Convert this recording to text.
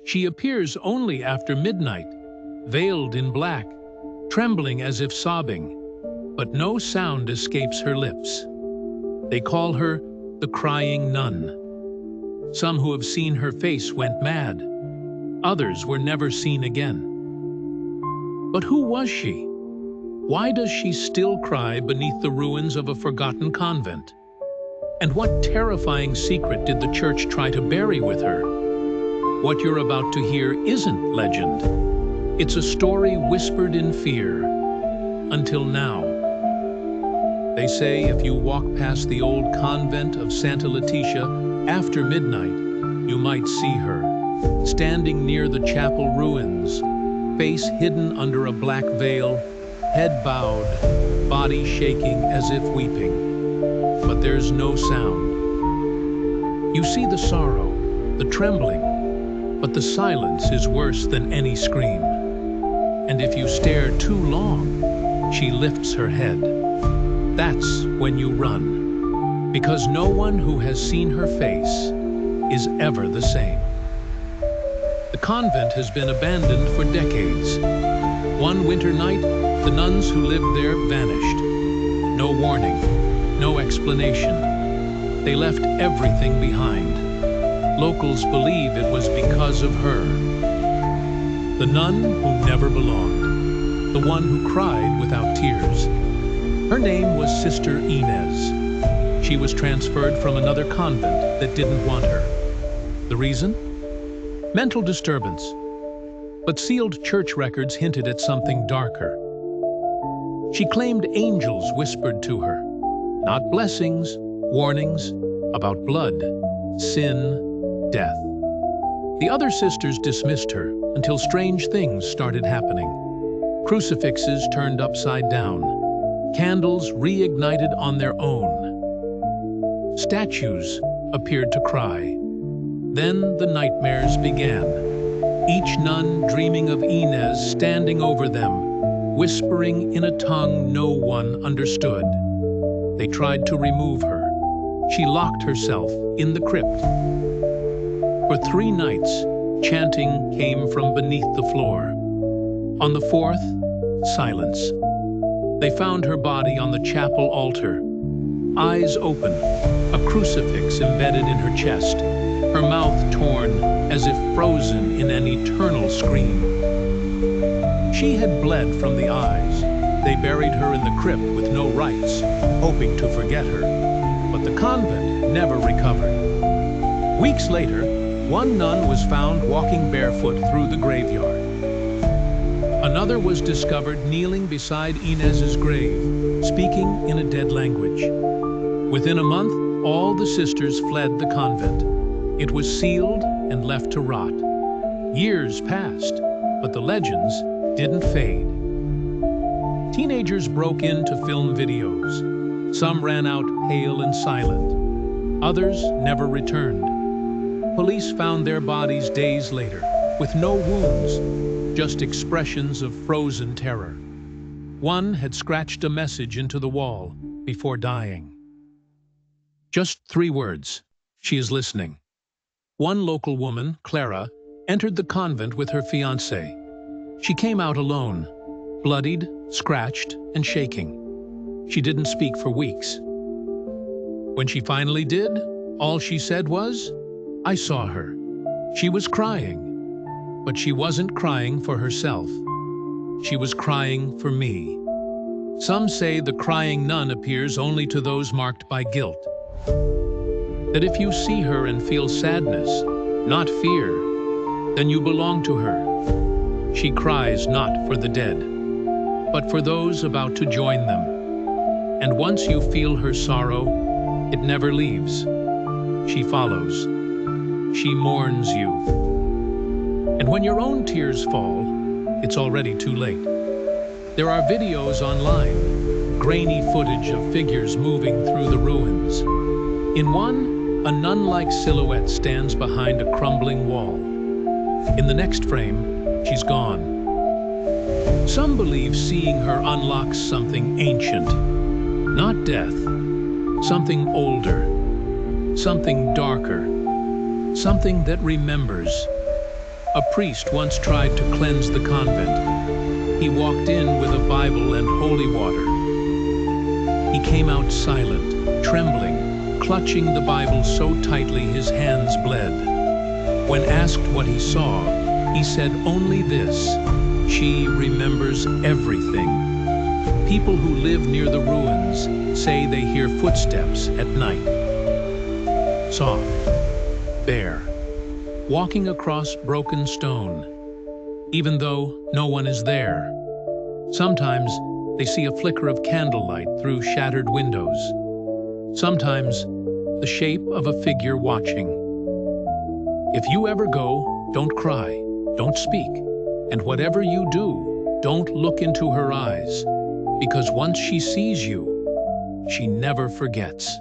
She appears only after midnight, veiled in black, trembling as if sobbing, but no sound escapes her lips. They call her the Crying Nun. Some who have seen her face went mad. Others were never seen again. But who was she? Why does she still cry beneath the ruins of a forgotten convent? And what terrifying secret did the church try to bury with her? What you're about to hear isn't legend. It's a story whispered in fear. Until now. They say if you walk past the old convent of Santa Leticia after midnight, you might see her, standing near the chapel ruins, face hidden under a black veil, head bowed, body shaking as if weeping. But there's no sound. You see the sorrow, the trembling, but the silence is worse than any scream. And if you stare too long, she lifts her head. That's when you run, because no one who has seen her face is ever the same. The convent has been abandoned for decades. One winter night, the nuns who lived there vanished. No warning, no explanation. They left everything behind. Locals believe it was because of her. The nun who never belonged. The one who cried without tears. Her name was Sister Inez. She was transferred from another convent that didn't want her. The reason? Mental disturbance. But sealed church records hinted at something darker. She claimed angels whispered to her. Not blessings, warnings, about blood, sin, death. The other sisters dismissed her until strange things started happening. Crucifixes turned upside down. Candles reignited on their own. Statues appeared to cry. Then the nightmares began. Each nun dreaming of Inez standing over them, whispering in a tongue no one understood. They tried to remove her. She locked herself in the crypt. For 3 nights, chanting came from beneath the floor. On the 4th, silence. They found her body on the chapel altar, eyes open, a crucifix embedded in her chest, her mouth torn as if frozen in an eternal scream. She had bled from the eyes. They buried her in the crypt with no rites, hoping to forget her. But the convent never recovered. Weeks later, one nun was found walking barefoot through the graveyard. Another was discovered kneeling beside Inez's grave, speaking in a dead language. Within a month, all the sisters fled the convent. It was sealed and left to rot. Years passed, but the legends didn't fade. Teenagers broke in to film videos. Some ran out pale and silent. Others never returned. Police found their bodies days later, with no wounds, just expressions of frozen terror. One had scratched a message into the wall before dying. Just 3 words. She is listening. One local woman, Clara, entered the convent with her fiancé. She came out alone, bloodied, scratched, and shaking. She didn't speak for weeks. When she finally did, all she said was, "I saw her. She was crying. But she wasn't crying for herself. She was crying for me." Some say the crying nun appears only to those marked by guilt. That if you see her and feel sadness, not fear, then you belong to her. She cries not for the dead, but for those about to join them. And once you feel her sorrow, it never leaves. She follows. She mourns you. And when your own tears fall, it's already too late. There are videos online, grainy footage of figures moving through the ruins. In one, a nun-like silhouette stands behind a crumbling wall. In the next frame, she's gone. Some believe seeing her unlocks something ancient. Not death, something older, something darker, something that remembers. A priest once tried to cleanse the convent. He walked in with a Bible and holy water. He came out silent, trembling, clutching the Bible so tightly his hands bled. When asked what he saw, he said only this: "She remembers everything." People who live near the ruins say they hear footsteps at night. Soft, bare, walking across broken stone, even though no one is there. Sometimes they see a flicker of candlelight through shattered windows. Sometimes the shape of a figure watching. If you ever go, don't cry, don't speak, and whatever you do, don't look into her eyes, because once she sees you, she never forgets.